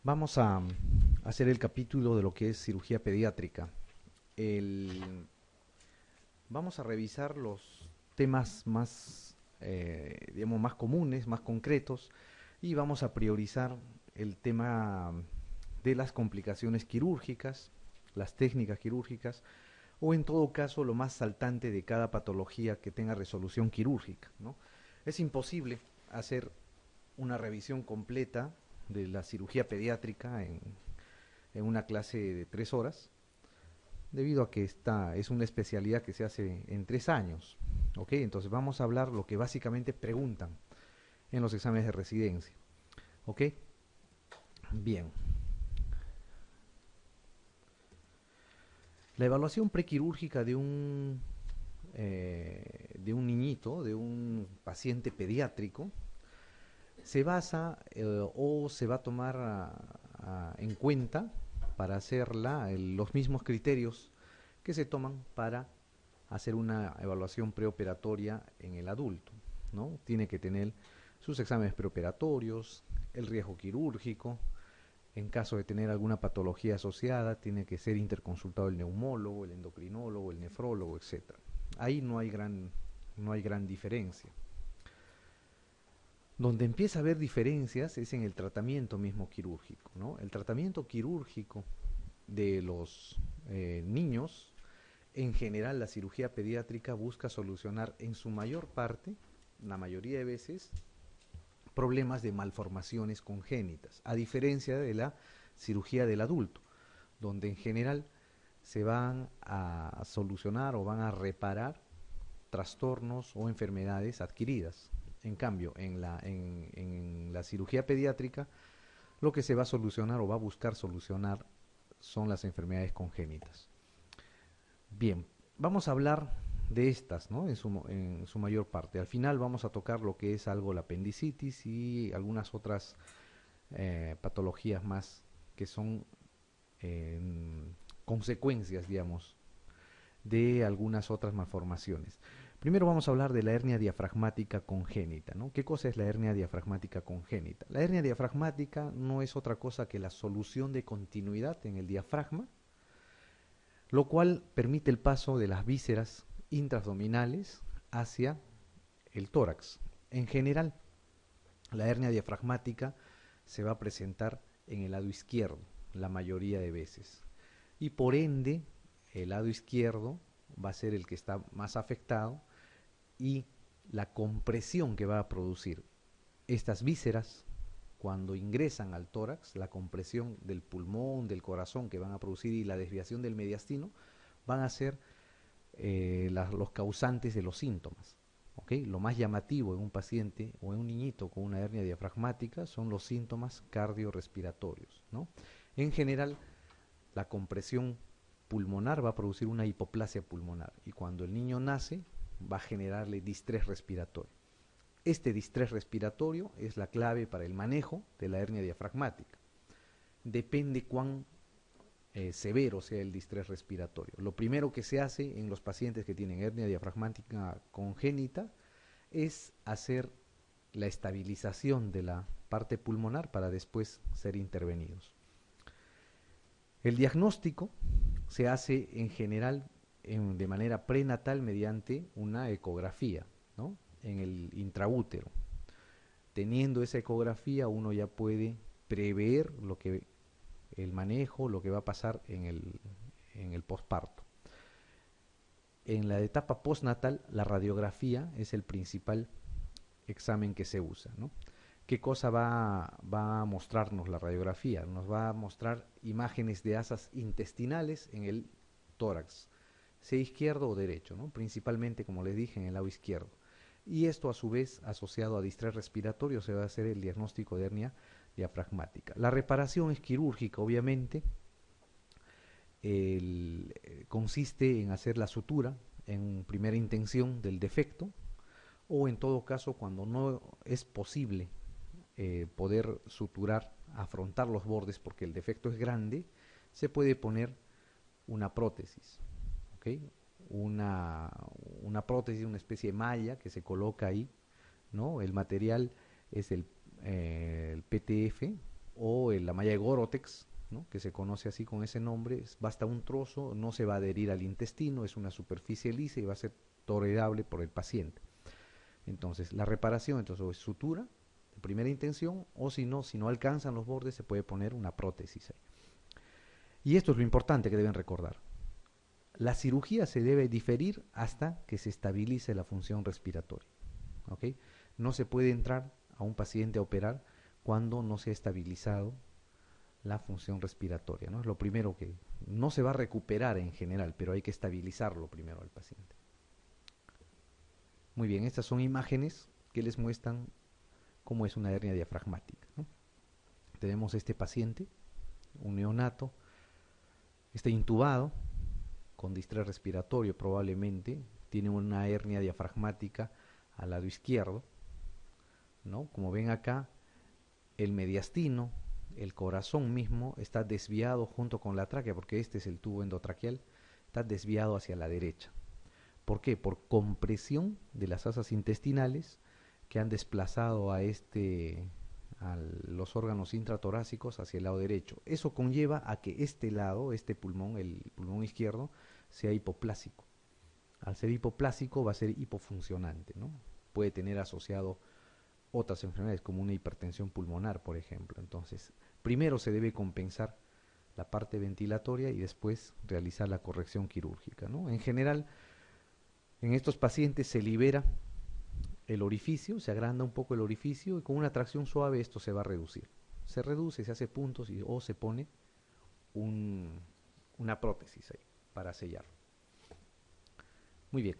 Vamos a hacer el capítulo de lo que es cirugía pediátrica. El- Vamos a revisar los temas más, digamos, más comunes, más concretos, y vamos a priorizar el tema de las complicaciones quirúrgicas, las técnicas quirúrgicas, o en todo caso lo más saltante de cada patología que tenga resolución quirúrgica, ¿no? Es imposible hacer una revisión completa de la cirugía pediátrica en una clase de 3 horas, debido a que esta es una especialidad que se hace en 3 años. ¿Ok? Entonces vamos a hablar lo que básicamente preguntan en los exámenes de residencia. ¿Ok? Bien. La evaluación prequirúrgica de un niñito, de un paciente pediátrico, se basa o se va a tomar en cuenta para hacerla los mismos criterios que se toman para hacer una evaluación preoperatoria en el adulto, ¿no? Tiene que tener sus exámenes preoperatorios, el riesgo quirúrgico, en caso de tener alguna patología asociada, tiene que ser interconsultado el neumólogo, el endocrinólogo, el nefrólogo, etcétera. Ahí no hay gran diferencia. Donde empieza a haber diferencias es en el tratamiento mismo quirúrgico, ¿no? El tratamiento quirúrgico de los niños, en general la cirugía pediátrica busca solucionar en su mayor parte, la mayoría de veces, problemas de malformaciones congénitas, a diferencia de la cirugía del adulto, donde en general se van a solucionar o van a reparar trastornos o enfermedades adquiridas. En cambio, en la cirugía pediátrica, lo que se va a solucionar o va a buscar solucionar son las enfermedades congénitas. Bien, vamos a hablar de estas, ¿no? En su mayor parte. Al final vamos a tocar lo que es algo la apendicitis y algunas otras patologías más que son eh, consecuencias, digamos, de algunas otras malformaciones. Primero vamos a hablar de la hernia diafragmática congénita, ¿no? ¿Qué cosa es la hernia diafragmática congénita? La hernia diafragmática no es otra cosa que la solución de continuidad en el diafragma, lo cual permite el paso de las vísceras intraabdominales hacia el tórax. En general, la hernia diafragmática se va a presentar en el lado izquierdo, la mayoría de veces. Y por ende, el lado izquierdo va a ser el que está más afectado, y la compresión que va a producir estas vísceras cuando ingresan al tórax, la compresión del pulmón, del corazón que van a producir y la desviación del mediastino, van a ser los causantes de los síntomas. ¿Okay? Lo más llamativo en un paciente o en un niñito con una hernia diafragmática son los síntomas cardiorrespiratorios, ¿no? En general, la compresión pulmonar va a producir una hipoplasia pulmonar, y cuando el niño nace va a generarle distrés respiratorio. Este distrés respiratorio es la clave para el manejo de la hernia diafragmática. Depende cuán severo sea el distrés respiratorio. Lo primero que se hace en los pacientes que tienen hernia diafragmática congénita es hacer la estabilización de la parte pulmonar para después ser intervenidos. El diagnóstico se hace en general de manera prenatal mediante una ecografía, ¿no? En el intraútero. Teniendo esa ecografía uno ya puede prever el manejo, lo que va a pasar en el posparto. En la etapa postnatal, la radiografía es el principal examen que se usa, ¿no? ¿Qué cosa va a mostrarnos la radiografía? Nos va a mostrar imágenes de asas intestinales en el tórax, sea izquierdo o derecho, ¿no? Principalmente, como les dije, en el lado izquierdo. Y esto a su vez, asociado a distrés respiratorio, se va a hacer el diagnóstico de hernia diafragmática. La reparación es quirúrgica, obviamente. Consiste en hacer la sutura en primera intención del defecto, o en todo caso, cuando no es posible poder suturar, afrontar los bordes porque el defecto es grande, se puede poner una prótesis, ¿okay? Una prótesis, una especie de malla que se coloca ahí, ¿no? El material es el PTF, o la malla de Górotex, ¿no?, que se conoce así con ese nombre. Basta un trozo, no se va a adherir al intestino, es una superficie lisa y va a ser tolerable por el paciente. Entonces, la reparación entonces es sutura de primera intención, o si no alcanzan los bordes, se puede poner una prótesis ahí. Y esto es lo importante que deben recordar. La cirugía se debe diferir hasta que se estabilice la función respiratoria. ¿Ok? No se puede entrar a un paciente a operar cuando no se ha estabilizado la función respiratoria, ¿no? Es lo primero que no se va a recuperar en general, pero hay que estabilizarlo primero al paciente. Muy bien, estas son imágenes que les muestran cómo es una hernia diafragmática, ¿no? Tenemos este paciente, un neonato, está intubado con distrés respiratorio probablemente, tiene una hernia diafragmática al lado izquierdo, ¿no? Como ven acá, el mediastino, el corazón mismo, está desviado junto con la tráquea, porque este es el tubo endotraqueal, está desviado hacia la derecha. ¿Por qué? Por compresión de las asas intestinales que han desplazado a los órganos intratorácicos hacia el lado derecho. Eso conlleva a que este lado, este pulmón, el pulmón izquierdo, sea hipoplásico. Al ser hipoplásico va a ser hipofuncionante, ¿no? Puede tener asociado otras enfermedades como una hipertensión pulmonar, por ejemplo. Entonces, primero se debe compensar la parte ventilatoria y después realizar la corrección quirúrgica, ¿no? En general, en estos pacientes se libera el orificio, se agranda un poco el orificio y con una tracción suave esto se va a reducir. Se reduce, se hace puntos o se pone una prótesis ahí para sellar. Muy bien.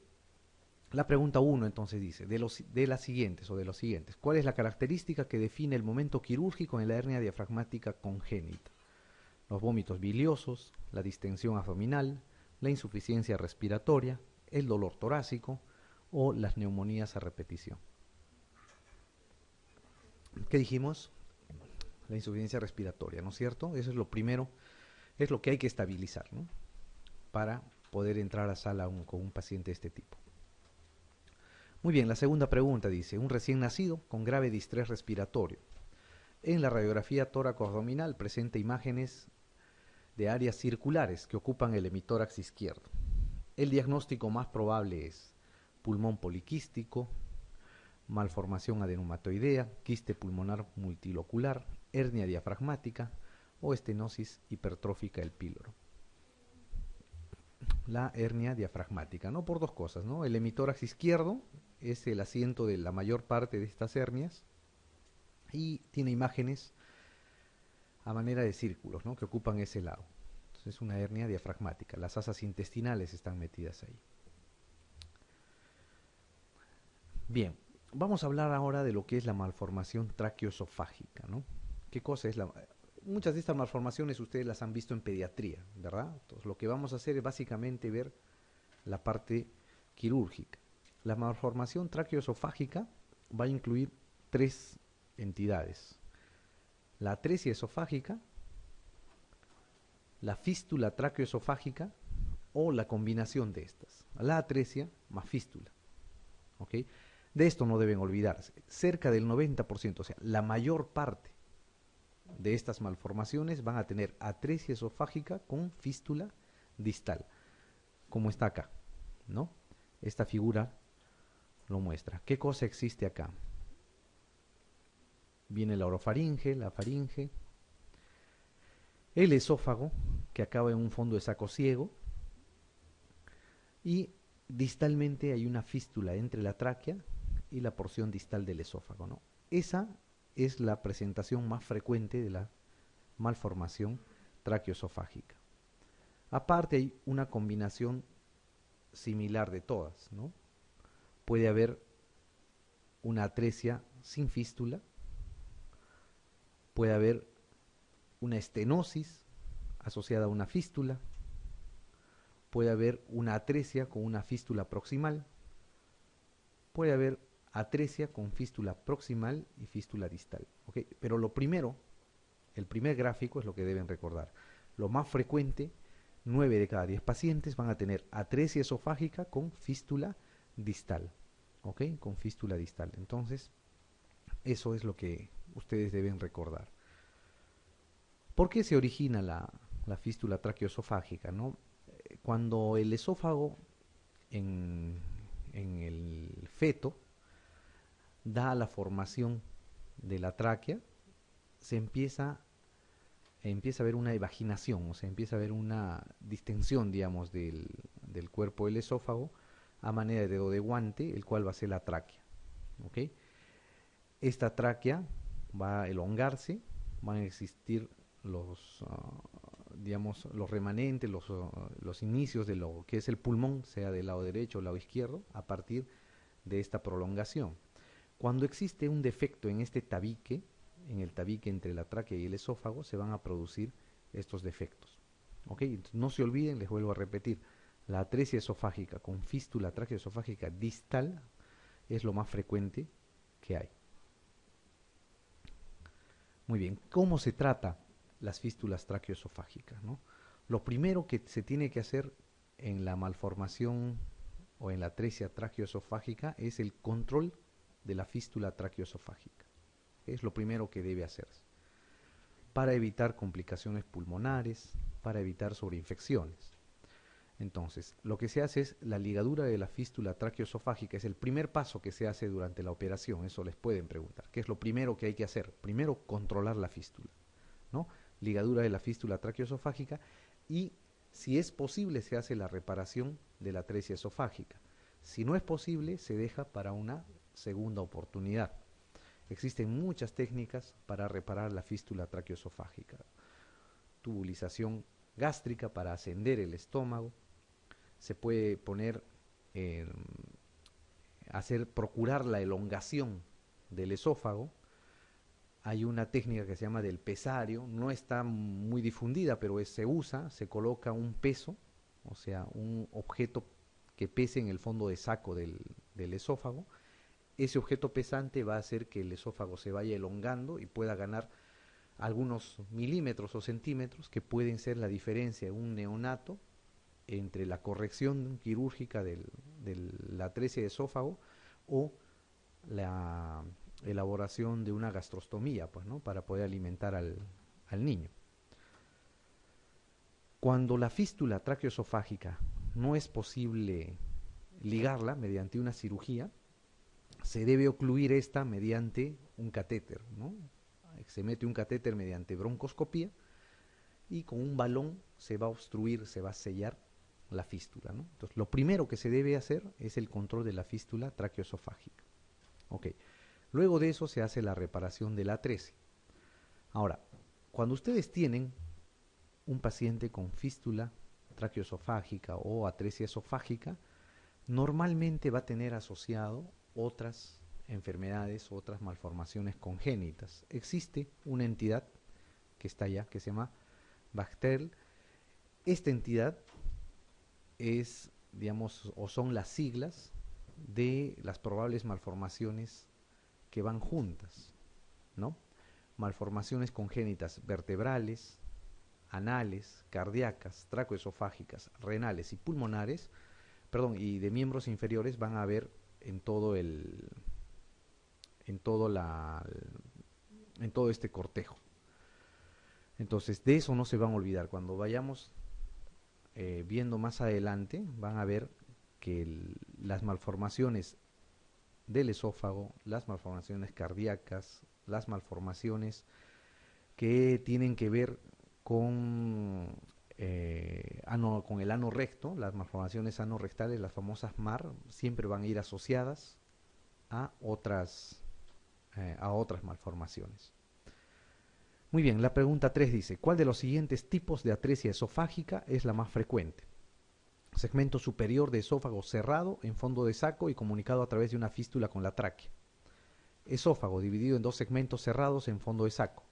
La pregunta 1 entonces dice, de los siguientes, ¿cuál es la característica que define el momento quirúrgico en la hernia diafragmática congénita? Los vómitos biliosos, la distensión abdominal, la insuficiencia respiratoria, el dolor torácico o las neumonías a repetición. ¿Qué dijimos? La insuficiencia respiratoria, ¿no es cierto? Eso es lo primero, es lo que hay que estabilizar, ¿no?, para poder entrar a sala con un paciente de este tipo. Muy bien, la segunda pregunta dice, un recién nacido con grave distrés respiratorio. En la radiografía tóraco-abdominal presenta imágenes de áreas circulares que ocupan el hemitórax izquierdo. El diagnóstico más probable es pulmón poliquístico, malformación adenomatoidea, quiste pulmonar multilocular, hernia diafragmática o estenosis hipertrófica del píloro. La hernia diafragmática, ¿no? Por dos cosas, ¿no? El hemitórax izquierdo es el asiento de la mayor parte de estas hernias y tiene imágenes a manera de círculos, ¿no?, que ocupan ese lado. Entonces es una hernia diafragmática. Las asas intestinales están metidas ahí. Bien, vamos a hablar ahora de lo que es la malformación traqueoesofágica, ¿no? ¿Qué cosa es Muchas de estas malformaciones ustedes las han visto en pediatría, ¿verdad? Entonces lo que vamos a hacer es básicamente ver la parte quirúrgica. La malformación traqueoesofágica va a incluir tres entidades: la atresia esofágica, la fístula traqueoesofágica o la combinación de estas. La atresia más fístula. ¿Ok? De esto no deben olvidarse. Cerca del 90%, o sea, la mayor parte de estas malformaciones van a tener atresia esofágica con fístula distal, como está acá, ¿no? Esta figura lo muestra. ¿Qué cosa existe acá? Viene la orofaringe, la faringe, el esófago, que acaba en un fondo de saco ciego, y distalmente hay una fístula entre la tráquea y la porción distal del esófago, ¿no? Esa es la presentación más frecuente de la malformación traqueoesofágica. Aparte hay una combinación similar de todas, ¿no? Puede haber una atresia sin fístula, puede haber una estenosis asociada a una fístula, puede haber una atresia con una fístula proximal, puede haber atresia con fístula proximal y fístula distal, ¿ok? Pero lo primero, el primer gráfico es lo que deben recordar. Lo más frecuente, 9 de cada 10 pacientes van a tener atresia esofágica con fístula distal, ¿ok? Con fístula distal. Entonces, eso es lo que ustedes deben recordar. ¿Por qué se origina la fístula traqueoesofágica, ¿no? Cuando el esófago en, en el feto da la formación de la tráquea, se empieza a ver una evaginación, o sea, empieza a haber una distensión, digamos, del cuerpo del esófago a manera de dedo de guante, el cual va a ser la tráquea. ¿Ok? Esta tráquea va a elongarse, van a existir digamos, los remanentes, los inicios de lo que es el pulmón, sea del lado derecho o lado izquierdo, a partir de esta prolongación. Cuando existe un defecto en este tabique, en el tabique entre la tráquea y el esófago, se van a producir estos defectos. ¿Ok? Entonces, no se olviden, les vuelvo a repetir, la atresia esofágica con fístula traqueoesofágica distal es lo más frecuente que hay. Muy bien, ¿cómo se trata las fístulas traqueoesofágicas, ¿no? Lo primero que se tiene que hacer en la malformación o en la atresia traqueoesofágica es el control de la fístula traqueoesofágica. Es lo primero que debe hacerse para evitar complicaciones pulmonares, para evitar sobreinfecciones. Entonces, lo que se hace es la ligadura de la fístula traqueoesofágica, es el primer paso que se hace durante la operación, eso les pueden preguntar. ¿Qué es lo primero que hay que hacer? Primero, controlar la fístula, ¿no? Ligadura de la fístula traqueoesofágica y, si es posible, se hace la reparación de la atresia esofágica. Si no es posible, se deja para una segunda oportunidad. Existen muchas técnicas para reparar la fístula traqueoesofágica. Tubulización gástrica para ascender el estómago. Se puede poner, procurar la elongación del esófago. Hay una técnica que se llama del pesario, no está muy difundida, pero se usa, se coloca un peso, o sea, un objeto que pese en el fondo de saco del esófago. Ese objeto pesante va a hacer que el esófago se vaya elongando y pueda ganar algunos milímetros o centímetros, que pueden ser la diferencia de un neonato entre la corrección quirúrgica de la atresia de esófago o la elaboración de una gastrostomía, pues, ¿no? Para poder alimentar al niño. Cuando la fístula traqueoesofágica no es posible ligarla mediante una cirugía, se debe ocluir esta mediante un catéter, ¿no? Se mete un catéter mediante broncoscopía y con un balón se va a obstruir, se va a sellar la fístula, ¿no? Entonces, lo primero que se debe hacer es el control de la fístula traqueoesofágica. Ok. Luego de eso se hace la reparación de la atresia. Ahora, cuando ustedes tienen un paciente con fístula traqueoesofágica o atresia esofágica, normalmente va a tener asociado otras enfermedades, otras malformaciones congénitas. Existe una entidad que está allá, que se llama Bacterl. Esta entidad es, digamos, o son las siglas de las probables malformaciones que van juntas, ¿no? Malformaciones congénitas vertebrales, anales, cardíacas, traqueoesofágicas, renales y pulmonares, perdón, y de miembros inferiores van a haber en todo este cortejo. Entonces, de eso no se van a olvidar. Cuando vayamos viendo más adelante, van a ver que las malformaciones del esófago, las malformaciones cardíacas, las malformaciones que tienen que ver con con el ano recto, las malformaciones anorrectales, las famosas MAR, siempre van a ir asociadas a otras malformaciones. Muy bien, la pregunta 3 dice, ¿cuál de los siguientes tipos de atresia esofágica es la más frecuente? Segmento superior de esófago cerrado en fondo de saco y comunicado a través de una fístula con la tráquea. Esófago dividido en dos segmentos cerrados en fondo de saco.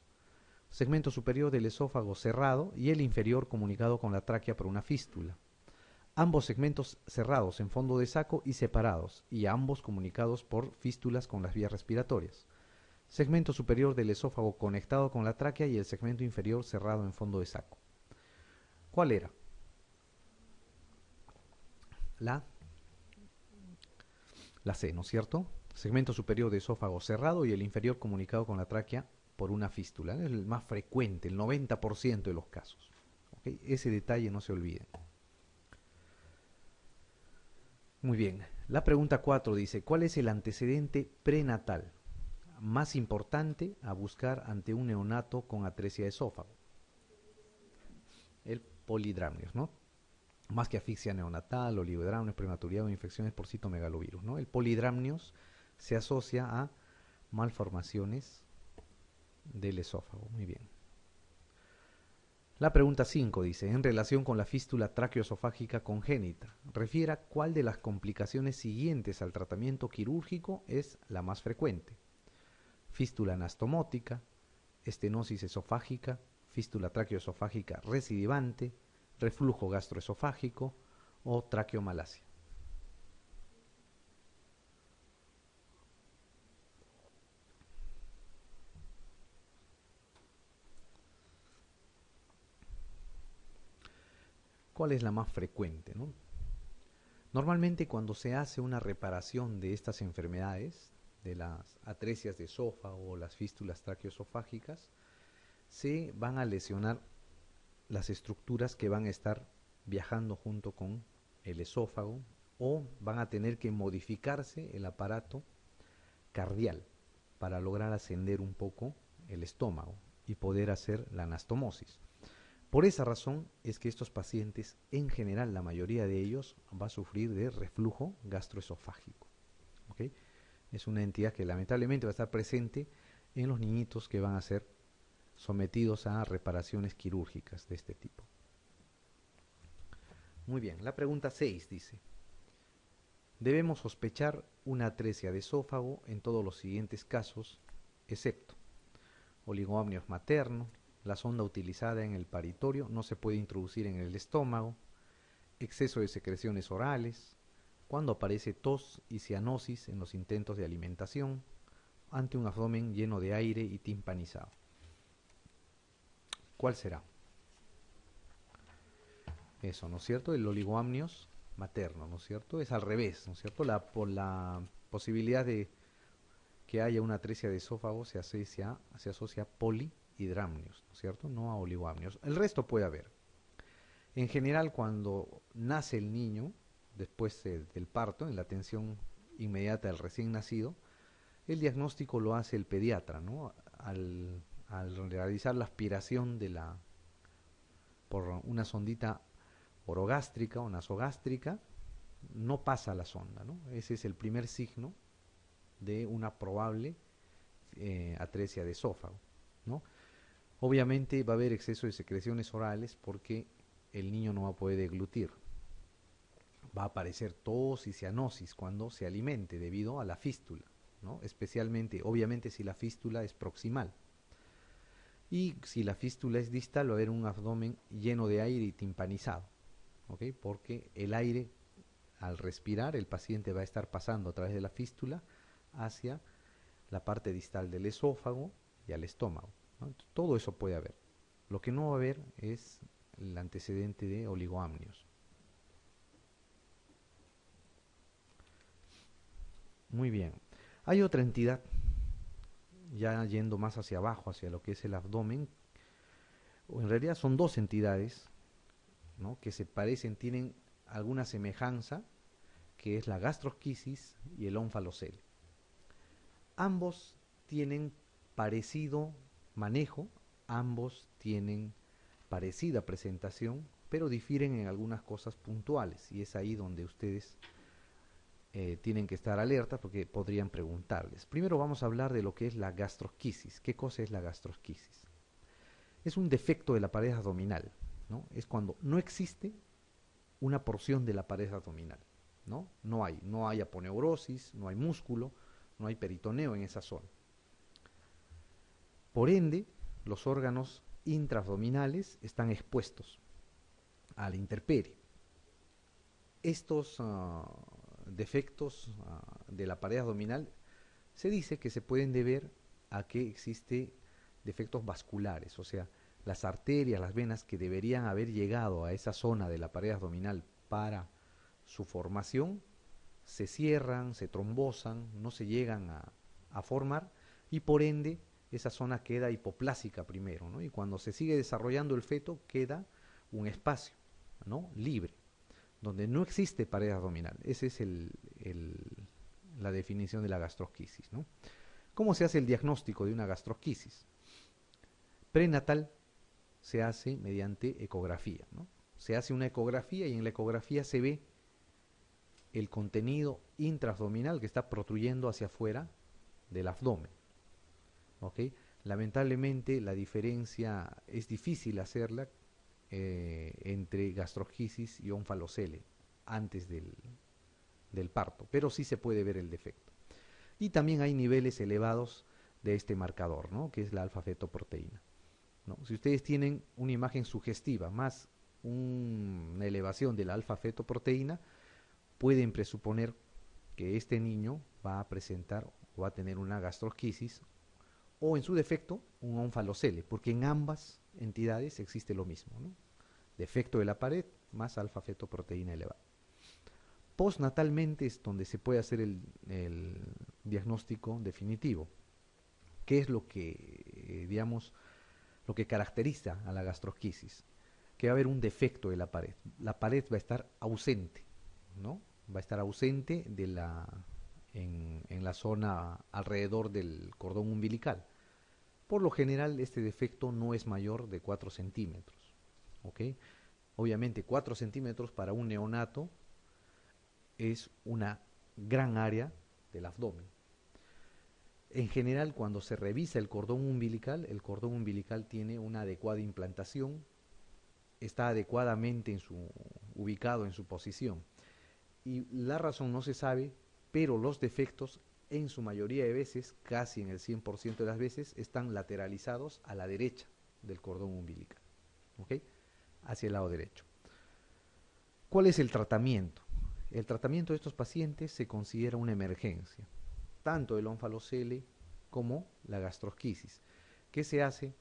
Segmento superior del esófago cerrado y el inferior comunicado con la tráquea por una fístula. Ambos segmentos cerrados en fondo de saco y separados, y ambos comunicados por fístulas con las vías respiratorias. Segmento superior del esófago conectado con la tráquea y el segmento inferior cerrado en fondo de saco. ¿Cuál era? La C, ¿no es cierto? Segmento superior de esófago cerrado y el inferior comunicado con la tráquea por una fístula. Es el más frecuente, el 90% de los casos. ¿Ok? Ese detalle no se olviden. Muy bien. La pregunta 4 dice, ¿cuál es el antecedente prenatal más importante a buscar ante un neonato con atresia de esófago? El polidramnios, ¿no? Más que asfixia neonatal, oligodramnios, prematuridad o infecciones por citomegalovirus, ¿no? El polidramnios se asocia a malformaciones del esófago. Muy bien. La pregunta 5 dice, en relación con la fístula tráqueo-esofágica congénita, refiera cuál de las complicaciones siguientes al tratamiento quirúrgico es la más frecuente. Fístula anastomótica, estenosis esofágica, fístula tráqueo-esofágica recidivante, reflujo gastroesofágico o traqueomalacia. ¿Cuál es la más frecuente, no? Normalmente cuando se hace una reparación de estas enfermedades, de las atresias de esófago o las fístulas traqueoesofágicas, se van a lesionar las estructuras que van a estar viajando junto con el esófago o van a tener que modificarse el aparato cardial para lograr ascender un poco el estómago y poder hacer la anastomosis. Por esa razón es que estos pacientes, en general, la mayoría de ellos va a sufrir de reflujo gastroesofágico. ¿Okay? Es una entidad que lamentablemente va a estar presente en los niñitos que van a ser sometidos a reparaciones quirúrgicas de este tipo. Muy bien, la pregunta 6 dice, debemos sospechar una atresia de esófago en todos los siguientes casos, excepto oligoamnios materno, la sonda utilizada en el paritorio no se puede introducir en el estómago, exceso de secreciones orales, cuando aparece tos y cianosis en los intentos de alimentación, ante un abdomen lleno de aire y timpanizado. ¿Cuál será? Eso, ¿no es cierto? El oligoamnios materno, ¿no es cierto? Es al revés, ¿no es cierto? Por la posibilidad de que haya una atresia de esófago se asocia a polihidramnios, ¿no es cierto? No a oligoamnios. El resto puede haber. En general, cuando nace el niño, después del parto, en la atención inmediata del recién nacido, el diagnóstico lo hace el pediatra, ¿no? Al realizar la aspiración por una sondita orogástrica o nasogástrica, no pasa la sonda, ¿no? Ese es el primer signo de una probable atresia de esófago, ¿no? Obviamente va a haber exceso de secreciones orales porque el niño no va a poder deglutir. Va a aparecer tos y cianosis cuando se alimente debido a la fístula, ¿no? Especialmente, obviamente, si la fístula es proximal. Y si la fístula es distal, va a haber un abdomen lleno de aire y timpanizado, ¿ok? Porque el aire, al respirar, el paciente va a estar pasando a través de la fístula hacia la parte distal del esófago y al estómago, ¿no? Todo eso puede haber. Lo que no va a haber es el antecedente de oligoamnios. Muy bien. Hay otra entidad, ya yendo más hacia abajo, hacia lo que es el abdomen, o en realidad son dos entidades, ¿no? Que se parecen, tienen alguna semejanza, que es la gastrosquisis y el ónfalocele. Ambos tienen parecido manejo, ambos tienen parecida presentación, pero difieren en algunas cosas puntuales, y es ahí donde ustedes tienen que estar alerta porque podrían preguntarles. Primero vamos a hablar de lo que es la gastrosquisis. ¿Qué cosa es la gastrosquisis? Es un defecto de la pared abdominal, ¿no? Es cuando no existe una porción de la pared abdominal, ¿no? No hay aponeurosis, no hay músculo, no hay peritoneo en esa zona. Por ende, los órganos intraabdominales están expuestos a la intemperie. Estos defectos de la pared abdominal se dice que se pueden deber a que existe defectos vasculares, o sea, las arterias, las venas que deberían haber llegado a esa zona de la pared abdominal para su formación, se cierran, se trombosan, no se llegan a formar y por ende esa zona queda hipoplásica primero, ¿no? Y cuando se sigue desarrollando el feto, queda un espacio, ¿no? Libre, donde no existe pared abdominal. Esa es la definición de la gastrosquisis, ¿no? ¿Cómo se hace el diagnóstico de una gastrosquisis? Prenatal se hace mediante ecografía, ¿no? Se hace una ecografía y en la ecografía se ve el contenido intraabdominal que está protruyendo hacia afuera del abdomen. ¿Ok? Lamentablemente la diferencia es difícil hacerla entre gastrosquisis y onfalocele antes del parto, pero sí se puede ver el defecto. Y también hay niveles elevados de este marcador, ¿no? Que es la alfa-fetoproteína, ¿no? Si ustedes tienen una imagen sugestiva más una elevación de la alfa-fetoproteína, pueden presuponer que este niño va a presentar o va a tener una gastrosquisis o en su defecto un onfalocele, porque en ambas entidades existe lo mismo, ¿no? Defecto de la pared más alfa-fetoproteína elevada. Postnatalmente es donde se puede hacer el diagnóstico definitivo. ¿Qué es lo que, digamos, lo que caracteriza a la gastrosquisis? Que va a haber un defecto de la pared. La pared va a estar ausente, ¿no? Va a estar ausente en la zona alrededor del cordón umbilical. Por lo general, este defecto no es mayor de 4 centímetros. ¿Ok? Obviamente, 4 centímetros para un neonato es una gran área del abdomen. En general, cuando se revisa el cordón umbilical tiene una adecuada implantación, está adecuadamente ubicado en su posición. Y la razón no se sabe, pero los defectos en su mayoría de veces, casi en el 100% de las veces, están lateralizados a la derecha del cordón umbilical, ¿ok? Hacia el lado derecho. ¿Cuál es el tratamiento? El tratamiento de estos pacientes se considera una emergencia, tanto el onfalocele como la gastrosquisis. ¿Qué se hace?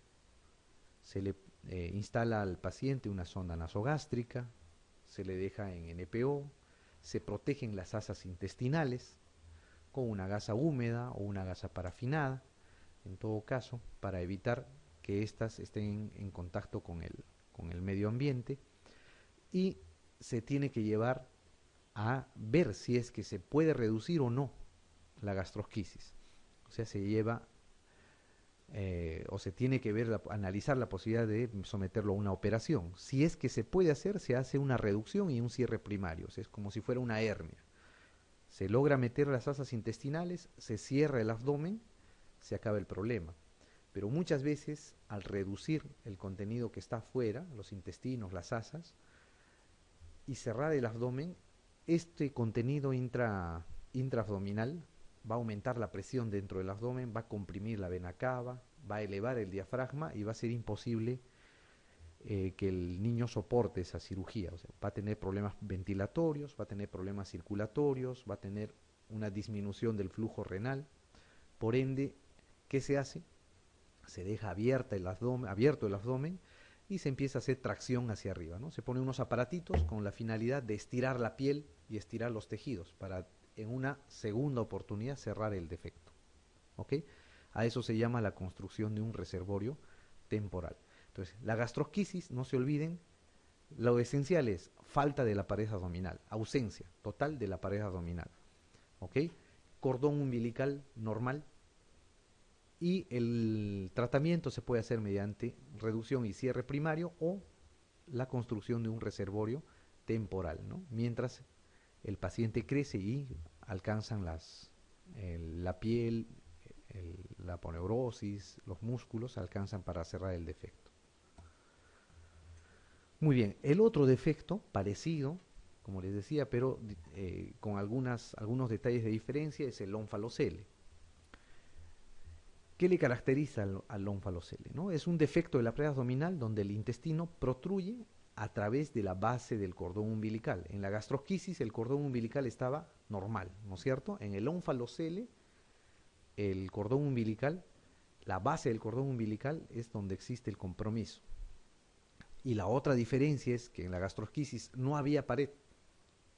Se le instala al paciente una sonda nasogástrica, se le deja en NPO, se protegen las asas intestinales con una gasa húmeda o una gasa parafinada, en todo caso, para evitar que éstas estén en contacto con el medio ambiente, y se tiene que llevar a ver si es que se puede reducir o no la gastrosquisis. O sea, se lleva o se tiene que ver, analizar la posibilidad de someterlo a una operación. Si es que se puede hacer, se hace una reducción y un cierre primario. O sea, es como si fuera una hernia. Se logra meter las asas intestinales, se cierra el abdomen, se acaba el problema. Pero muchas veces, al reducir el contenido que está afuera, los intestinos, las asas, y cerrar el abdomen, este contenido intraabdominal va a aumentar la presión dentro del abdomen, va a comprimir la vena cava, va a elevar el diafragma y va a ser imposible que el niño soporte esa cirugía. O sea, va a tener problemas ventilatorios, va a tener problemas circulatorios, va a tener una disminución del flujo renal. Por ende, ¿qué se hace? Se deja abierto el abdomen y se empieza a hacer tracción hacia arriba, ¿no? Se ponen unos aparatitos con la finalidad de estirar la piel y estirar los tejidos para en una segunda oportunidad cerrar el defecto. ¿Ok? A eso se llama la construcción de un reservorio temporal. Entonces, la gastrosquisis, no se olviden, lo esencial es falta de la pared abdominal, ausencia total de la pared abdominal. ¿Ok? Cordón umbilical normal, y el tratamiento se puede hacer mediante reducción y cierre primario o la construcción de un reservorio temporal, ¿no? Mientras el paciente crece y alcanzan la piel, la aponeurosis, los músculos alcanzan para cerrar el defecto. Muy bien, el otro defecto parecido, como les decía, pero con algunos detalles de diferencia, es el onfalocele. ¿Qué le caracteriza al onfalocele, ¿no? Es un defecto de la pared abdominal donde el intestino protruye a través de la base del cordón umbilical. En la gastrosquisis el cordón umbilical estaba normal, ¿no es cierto? En el onfalocele el cordón umbilical, la base del cordón umbilical es donde existe el compromiso. Y la otra diferencia es que en la gastrosquisis no había pared,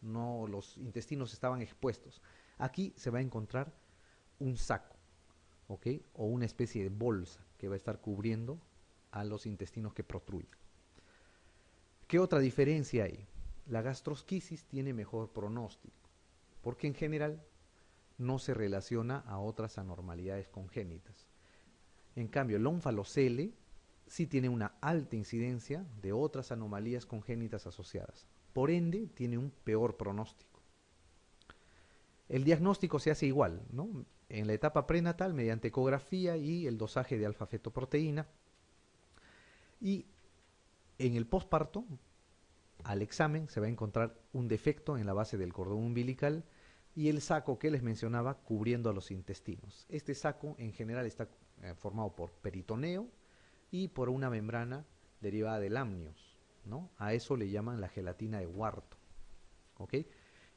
los intestinos estaban expuestos. Aquí se va a encontrar un saco, ¿ok? O una especie de bolsa que va a estar cubriendo a los intestinos que protruyen. ¿Qué otra diferencia hay? La gastrosquisis tiene mejor pronóstico, porque en general no se relaciona a otras anormalidades congénitas. En cambio, el ónfalocele sí tiene una alta incidencia de otras anomalías congénitas asociadas. Por ende, tiene un peor pronóstico. El diagnóstico se hace igual, ¿no? En la etapa prenatal mediante ecografía y el dosaje de alfa-fetoproteína. Y en el posparto, al examen se va a encontrar un defecto en la base del cordón umbilical y el saco que les mencionaba cubriendo a los intestinos. Este saco en general está formado por peritoneo y por una membrana derivada del amnios, ¿no? A eso le llaman la gelatina de Wharton, ¿ok?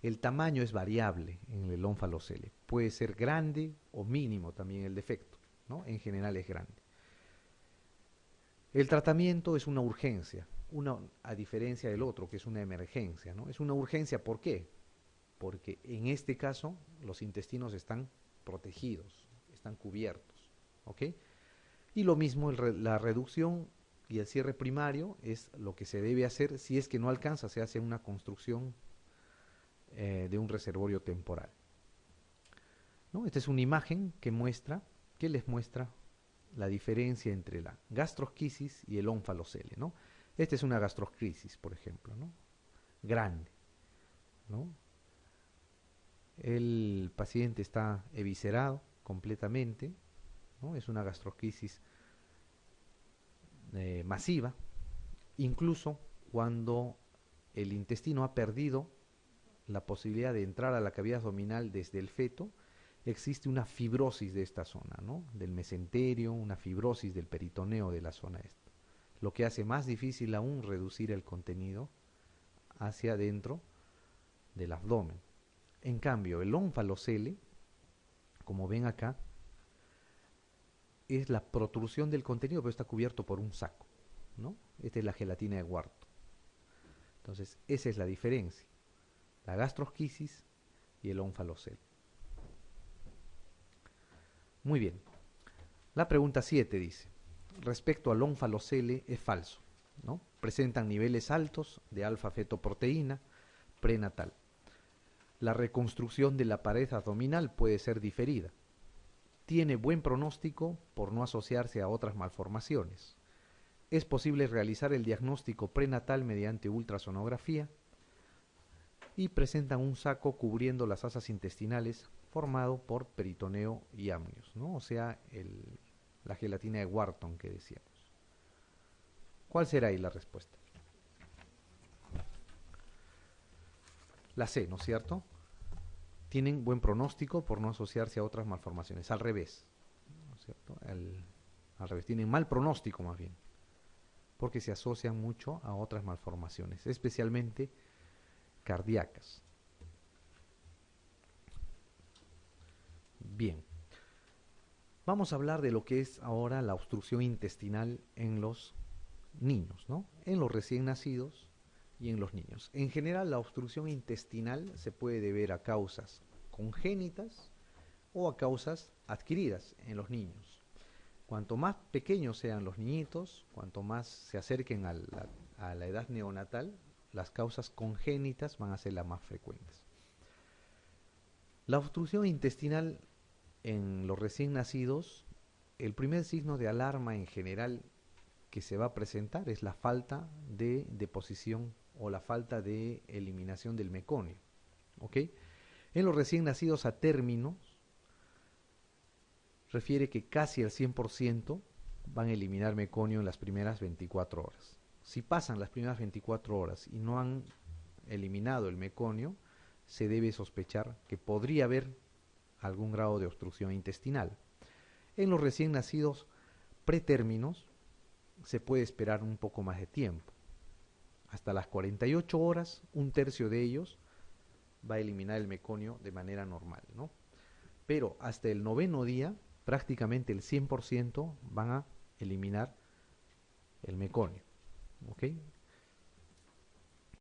El tamaño es variable en el ónfalocele. Puede ser grande o mínimo también el defecto, ¿no? En general es grande. El tratamiento es una urgencia, a diferencia del otro, que es una emergencia, ¿no? Es una urgencia, ¿por qué? Porque en este caso los intestinos están protegidos, están cubiertos, ¿ok? Y lo mismo la reducción y el cierre primario es lo que se debe hacer. Si es que no alcanza, se hace una construcción de un reservorio temporal, ¿no? Esta es una imagen que les muestra la diferencia entre la gastrosquisis y el ónfalocele, ¿no? Esta es una gastrosquisis, por ejemplo, ¿no? Grande, ¿no? El paciente está eviscerado completamente, ¿no? Es una gastrosquisis masiva, incluso cuando el intestino ha perdido la posibilidad de entrar a la cavidad abdominal desde el feto, existe una fibrosis de esta zona, ¿no? Del mesenterio, una fibrosis del peritoneo de la zona esta, lo que hace más difícil aún reducir el contenido hacia adentro del abdomen. En cambio, el ónfalocele, como ven acá, es la protrusión del contenido, pero está cubierto por un saco, ¿no? Esta es la gelatina de Wharton. Entonces, esa es la diferencia, la gastrosquisis y el ónfalocele. Muy bien. La pregunta 7 dice, respecto al ónfalocele es falso, ¿no? Presentan niveles altos de alfa-fetoproteína prenatal. La reconstrucción de la pared abdominal puede ser diferida. Tiene buen pronóstico por no asociarse a otras malformaciones. Es posible realizar el diagnóstico prenatal mediante ultrasonografía y presentan un saco cubriendo las asas intestinales formado por peritoneo y amnios, ¿no? O sea, la gelatina de Wharton que decíamos. ¿Cuál será ahí la respuesta? La C, ¿no es cierto? Tienen buen pronóstico por no asociarse a otras malformaciones. Al revés, ¿no es cierto? Al revés, tienen mal pronóstico más bien, porque se asocian mucho a otras malformaciones, especialmente cardíacas. Bien, vamos a hablar de lo que es ahora la obstrucción intestinal en los niños, ¿no? En los recién nacidos y en los niños. En general, la obstrucción intestinal se puede deber a causas congénitas o a causas adquiridas en los niños. Cuanto más pequeños sean los niñitos, cuanto más se acerquen a la edad neonatal, las causas congénitas van a ser las más frecuentes. La obstrucción intestinal en los recién nacidos, el primer signo de alarma en general que se va a presentar es la falta de deposición o la falta de eliminación del meconio, ¿ok? En los recién nacidos a términos, refiere que casi el 100% van a eliminar meconio en las primeras 24 horas. Si pasan las primeras 24 horas y no han eliminado el meconio, se debe sospechar que podría haber algún grado de obstrucción intestinal. En los recién nacidos pretérminos se puede esperar un poco más de tiempo. Hasta las 48 horas, un tercio de ellos va a eliminar el meconio de manera normal, ¿no? Pero hasta el 9º día, prácticamente el 100% van a eliminar el meconio, ¿ok?